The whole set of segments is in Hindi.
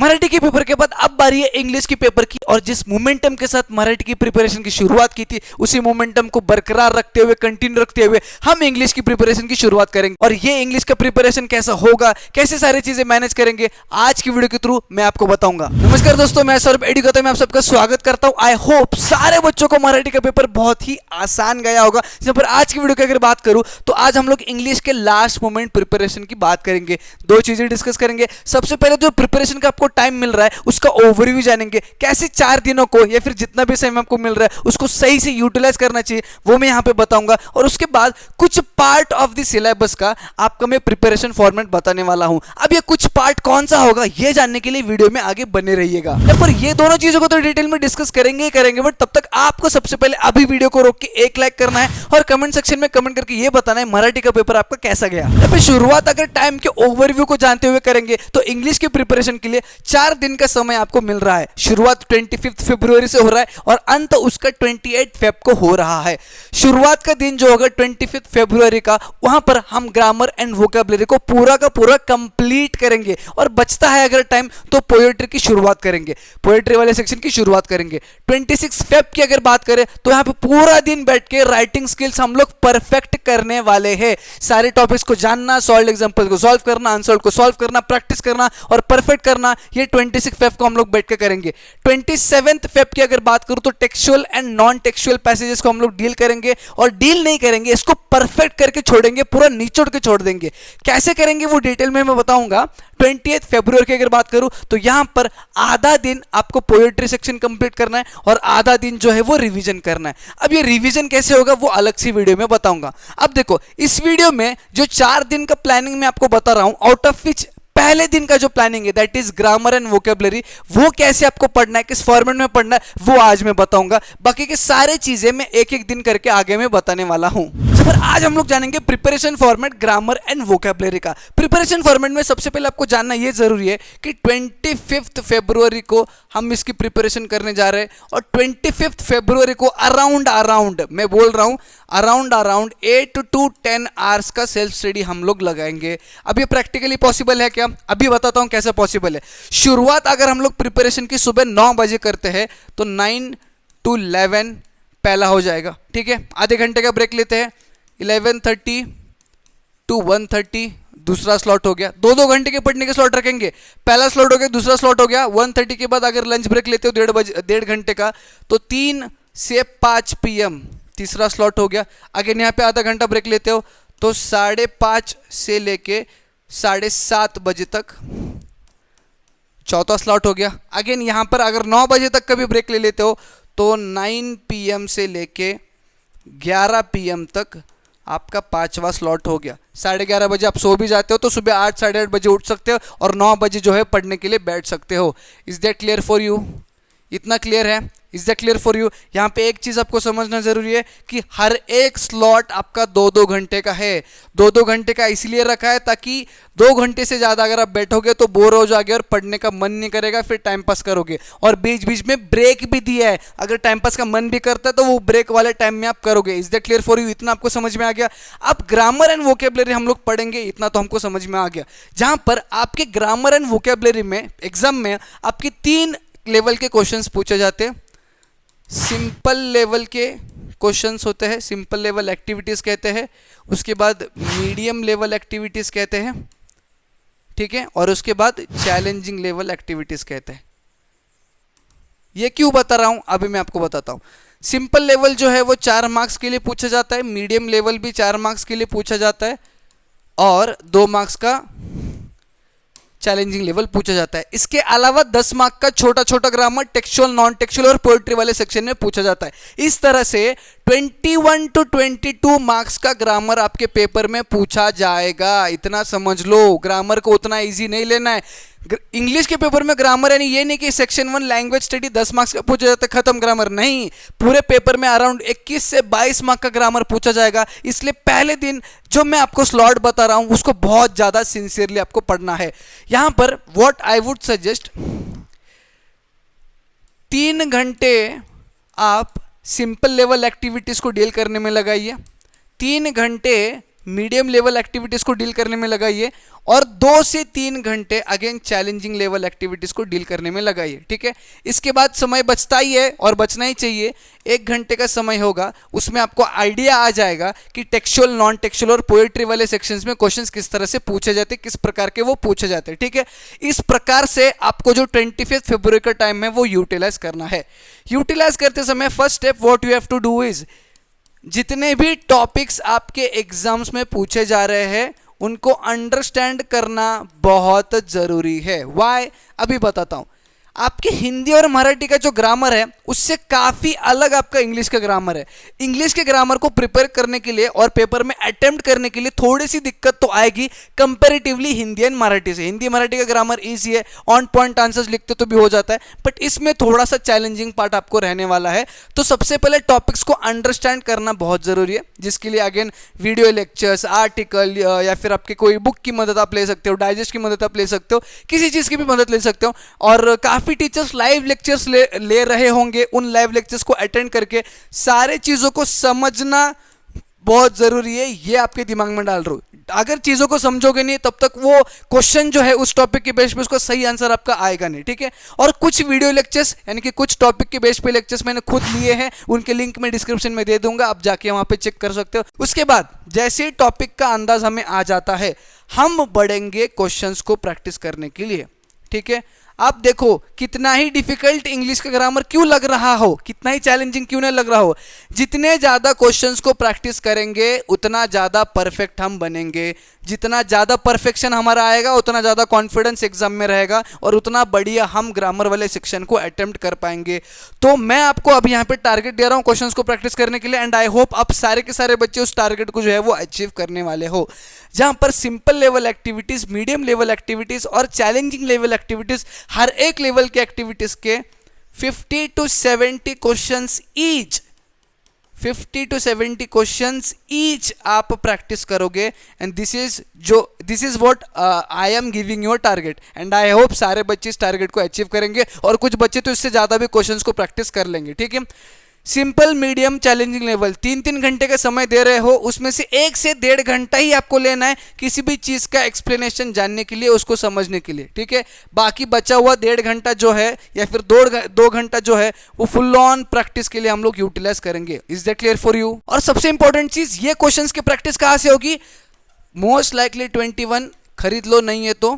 मराठी के पेपर के बाद अब बारी है इंग्लिश के पेपर की, और जिस मोमेंटम के साथ मराठी की प्रिपरेशन की शुरुआत की थी उसी मोमेंटम को बरकरार रखते हुए, कंटिन्यू रखते हुए हम इंग्लिश की प्रिपरेशन की शुरुआत करेंगे। और ये इंग्लिश का प्रिपरेशन कैसा होगा, कैसे सारी चीजें मैनेज करेंगे, आज की वीडियो के थ्रू मैं आपको बताऊंगा। नमस्कार दोस्तों, मैं सौरभ एडुकेटर में आप सबका स्वागत करता हूं। आई होप सारे बच्चों को मराठी का पेपर बहुत ही आसान गया होगा। जहां पर आज की वीडियो की अगर बात करूं तो आज हम लोग इंग्लिश के लास्ट मोमेंट प्रिपरेशन की बात करेंगे। दो चीजें डिस्कस करेंगे। सबसे पहले जो प्रिपरेशन का आपको टाइम मिल रहा है उसका ओवरव्यू जानेंगे, कैसे 4 दिनों को या फिर जितना भी समय आपको मिल रहा है उसको सही से यूटिलाइज करना चाहिए, वो मैं यहां पे बताऊंगा। और उसके बाद कुछ पार्ट ऑफ द सिलेबस का आपका मैं प्रिपरेशन फॉर्मेट बताने वाला हूं। अब ये कुछ पार्ट कौन सा होगा ये जानने के लिए वीडियो में आगे बने रहिएगा। पर ये दोनों चीजों को तो डिटेल में डिस्कस करेंगे ही करेंगे, बट तब तक आपको सबसे पहले अभी वीडियो को रोक के एक लाइक करना है और कमेंट सेक्शन में कमेंट करके ये बताना है मराठी का पेपर आपका कैसा गया। शुरुआत अगर टाइम के ओवरव्यू को जानते हुए करेंगे तो इंग्लिश के प्रिपरेशन के लिए 4 दिन का समय आपको मिल रहा है। शुरुआत 25 फरवरी से हो रहा है और अंत उसका 28 फेब को हो रहा है। शुरुआत का दिन जो होगा 25 फरवरी का, वहां पर हम ग्रामर एंड वोकैबुलरी को पूरा का पूरा कंप्लीट करेंगे। और बचता है अगर टाइम तो पोएट्री की शुरुआत करेंगे, पोएट्री वाले सेक्शन की शुरुआत करेंगे। 26 फेब की अगर बात करें तो यहां पे पूरा दिन बैठ के राइटिंग स्किल्स हम लोग परफेक्ट करने वाले हैं। सारे टॉपिक्स को जानना, सॉल्व एग्जांपल को सॉल्व करना, अनसॉल्व को सॉल्व करना, प्रैक्टिस करना और परफेक्ट करना, ये 26 फेब को हम लोग बैठ के करेंगे। 27 फेब की अगर बात करूं तो textual and non textual passages को हम लोग डील करेंगे, और डील नहीं करेंगे, इसको परफेक्ट करके छोड़ेंगे, पूरा निचोड़ के छोड़ देंगे। कैसे करेंगे वो डिटेल में मैं बताऊंगा। 28 फरवरी की अगर बात करूं तो यहां पर आधा दिन आपको पोएट्री सेक्शन कंप्लीट करना है और आधा दिन जो है वो रिवीजन करना है। अब ये रिवीजन कैसे होगा वो अलग सी वीडियो में बताऊंगा। अब देखो, इस वीडियो में जो 4 दिन का प्लानिंग मैं आपको बता रहा हूं, आउट ऑफ विच पहले दिन का जो प्लानिंग है that is grammar and vocabulary, वो कैसे आपको पढ़ना है, किस फॉर्मेट में पढ़ना है, वो आज मैं बताऊंगा। बाकी के सारे चीजें मैं एक एक दिन करके आगे मैं बताने वाला हूं। पर आज हम लोग जानेंगे preparation format grammar and vocabulary का। प्रिपरेशन फॉर्मेट में सबसे पहले आपको जानना ये जरूरी है कि 25 फरवरी को हम इसकी प्रिपरेशन करने जा रहे हैं, और 25 फरवरी को अराउंड मैं बोल रहा हूं अराउंड 8 to 10 आवर्स का सेल्फ स्टडी हम लोग लगाएंगे। अब ये प्रैक्टिकली पॉसिबल है क्या? अभी बताता हूं कैसे पॉसिबल है। शुरुआत अगर हम लोग प्रिपरेशन की सुबह 9 बजे करते हैं तो 9 to 11 पहला हो जाएगा, ठीक है। आधे घंटे का ब्रेक लेते हैं, 11:30 to 1:30 दूसरा स्लॉट हो गया। 2 घंटे के पढ़ने के स्लॉट रखेंगे, पहला स्लॉट हो गया, दूसरा स्लॉट हो गया। 1:30 के बाद अगर लंच ब्रेक लेते हो 1.5 घंटे का तो 3 से 5 PM तीसरा स्लॉट हो गया। अगर यहाँ पे आधा घंटा ब्रेक लेते हो तो 5:30 से लेके 7:30 बजे तक चौथा स्लॉट हो गया। अगेन यहाँ पर अगर 9 बजे तक का भी ब्रेक ले लेते हो तो 9 PM से लेके 11 PM तक आपका 5वां स्लॉट हो गया। 11:30 बजे आप सो भी जाते हो तो सुबह 8 साढ़े 8 बजे उठ सकते हो और 9 बजे जो है पढ़ने के लिए बैठ सकते हो। Is that clear for you? इतना क्लियर है? Is that clear for you? यहाँ पे एक चीज आपको समझना जरूरी है कि हर एक स्लॉट आपका 2 घंटे का है। 2 घंटे का इसलिए रखा है ताकि 2 घंटे से ज्यादा अगर आप बैठोगे तो बोर हो जाओगे और पढ़ने का मन नहीं करेगा, फिर टाइम पास करोगे। और बीच बीच में ब्रेक भी दिया है, अगर टाइम पास का मन भी करता है तो वो ब्रेक वाले टाइम में आप करोगे। Is that clear for you? इतना आपको समझ में आ गया? अब ग्रामर एंड वोकैबुलरी हम लोग पढ़ेंगे, इतना तो हमको समझ में आ गया। जहां पर आपके ग्रामर एंड वोकैबुलरी में एग्जाम में आपके 3 लेवल के क्वेश्चंस पूछे जाते हैं। सिंपल लेवल के क्वेश्चंस होते हैं, सिंपल लेवल एक्टिविटीज कहते हैं। उसके बाद मीडियम लेवल एक्टिविटीज कहते हैं, ठीक है, और उसके बाद चैलेंजिंग लेवल एक्टिविटीज कहते हैं। ये क्यों बता रहा हूं अभी मैं आपको बताता हूं। सिंपल लेवल जो है वो 4 मार्क्स के लिए पूछा जाता है, मीडियम लेवल भी 4 मार्क्स के लिए पूछा जाता है, और 2 मार्क्स का चैलेंजिंग लेवल पूछा जाता है। इसके अलावा 10 मार्क का छोटा छोटा ग्रामर, टेक्सचुअल, नॉन टेक्सचुअल और पोएट्री वाले सेक्शन में पूछा जाता है। इस तरह से 21 to 22 मार्क्स का ग्रामर आपके पेपर में पूछा जाएगा। इतना समझ लो, ग्रामर को उतना इजी नहीं लेना है। इंग्लिश के पेपर में ग्रामर यानी ये नहीं कि सेक्शन 1 लैंग्वेज स्टडी 10 मार्क्स का पूछा जाता है, खत्म ग्रामर नहीं। पूरे पेपर में अराउंड 21 से 22 मार्क का ग्रामर पूछा जाएगा। इसलिए पहले दिन जो मैं आपको स्लॉट बता रहा हूं उसको बहुत ज्यादा सिंसियरली आपको पढ़ना है। यहां पर व्हाट आई वुड सजेस्ट, 3 घंटे आप सिंपल लेवल एक्टिविटीज को डील करने में लगाइए, 3 घंटे मीडियम लेवल एक्टिविटीज़ को डील करने में लगाइए और 2 से 3 घंटे अगेन चैलेंजिंग लेवल एक्टिविटीज़ को डील करने में लगाइए, ठीक है। इसके बाद समय बचता ही है और बचना ही चाहिए, 1 घंटे का समय होगा, उसमें आपको आइडिया आ जाएगा कि टेक्सचुअल, नॉन टेक्सचुअल और पोएट्री वाले सेक्शंस में क्वेश्चंस किस तरह से पूछे जाते हैं, किस प्रकार के वो पूछे जाते हैं, ठीक है। इस प्रकार से आपको जो 25 फरवरी का टाइम है वो यूटिलाइज करना है। यूटिलाइज करते समय first step what you have to do is, जितने भी टॉपिक्स आपके एग्जाम्स में पूछे जा रहे हैं उनको अंडरस्टैंड करना बहुत जरूरी है। व्हाई, अभी बताता हूं। आपके हिंदी और मराठी का जो ग्रामर है उससे काफ़ी अलग आपका इंग्लिश का ग्रामर है। इंग्लिश के ग्रामर को प्रिपेयर करने के लिए और पेपर में अटेम्प्ट करने के लिए थोड़ी सी दिक्कत तो आएगी कंपैरेटिवली हिंदी एंड मराठी से। हिंदी मराठी का ग्रामर ईजी है, ऑन पॉइंट आंसर्स लिखते तो भी हो जाता है, बट इसमें थोड़ा सा चैलेंजिंग पार्ट आपको रहने वाला है। तो सबसे पहले टॉपिक्स को अंडरस्टैंड करना बहुत ज़रूरी है, जिसके लिए अगेन वीडियो लेक्चर्स, आर्टिकल या फिर आपके कोई बुक की मदद आप ले सकते हो, डाइजेस्ट की मदद आप ले सकते हो, किसी चीज़ की भी मदद ले सकते हो। और काफ़ी टीचर्स लाइव लेक्चर्स ले रहे होंगे, उन लाइव लेक्चर्स को अटेंड करके सारे चीज़ों को समझना बहुत ज़रूरी है, ये आपके दिमाग में डाल रहा हूँ। अगर चीज़ों को समझोगे नहीं तब तक वो क्वेश्चन जो है उस टॉपिक के बेस पे उसका सही आंसर आपका आएगा नहीं, ठीक है। और कुछ वीडियो लेक्चर्स यानी कि कुछ टॉपिक के बेस पे लेक्चर्स मैंने खुद लिए हैं, उनके लिंक मैं डिस्क्रिप्शन में दे दूंगा, आप जाके वहाँ पे चेक कर सकते हो। उसके बाद जैसे टॉपिक का अंदाज हमें आ जाता है, हम बढ़ेंगे क्वेश्चंस को प्रैक्टिस करने के लिए, ठीक है। आप देखो कितना ही डिफिकल्ट इंग्लिश का ग्रामर क्यों लग रहा हो, कितना ही चैलेंजिंग क्यों नहीं लग रहा हो, जितने ज़्यादा क्वेश्चंस को प्रैक्टिस करेंगे उतना ज़्यादा परफेक्ट हम बनेंगे। जितना ज़्यादा परफेक्शन हमारा आएगा उतना ज़्यादा कॉन्फिडेंस एग्जाम में रहेगा और उतना बढ़िया हम ग्रामर वाले सेक्शन को अटेम्प्ट कर पाएंगे। तो मैं आपको अब यहाँ पे टारगेट दे रहा हूँ क्वेश्चंस को प्रैक्टिस करने के लिए, एंड आई होप आप सारे के सारे बच्चे उस टारगेट को जो है वो अचीव करने वाले हो, जहाँ पर simple level activities, medium level activities और चैलेंजिंग लेवल एक्टिविटीज़, हर एक लेवल की एक्टिविटीज़ के 50 to 70 questions each, 50 to 70 questions each आप प्रैक्टिस करोगे, and this is what I am giving your target, and I hope सारे बच्चे इस टारगेट को अचीव करेंगे और कुछ बच्चे तो इससे ज़्यादा भी क्वेश्चंस को प्रैक्टिस कर लेंगे, ठीक है। सिंपल, मीडियम, चैलेंजिंग लेवल, 3-3 घंटे का समय दे रहे हो, उसमें से 1 से 1.5 घंटा ही आपको लेना है किसी भी चीज़ का एक्सप्लेनेशन जानने के लिए, उसको समझने के लिए, ठीक है। बाकी बचा हुआ 1.5 घंटा जो है या फिर 2 घंटा जो है वो फुल ऑन प्रैक्टिस के लिए हम लोग यूटिलाइज करेंगे। Is that clear for you? और सबसे इंपॉर्टेंट चीज़, ये क्वेश्चंस की प्रैक्टिस कहाँ से होगी? मोस्ट लाइकली 21 खरीद लो, नहीं है तो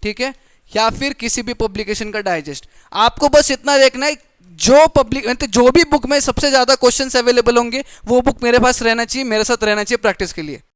ठीक है, या फिर किसी भी पब्लिकेशन का डाइजेस्ट। आपको बस इतना देखना है, जो भी बुक में सबसे ज़्यादा क्वेश्चंस अवेलेबल होंगे वो बुक मेरे पास रहना चाहिए, मेरे साथ रहना चाहिए प्रैक्टिस के लिए।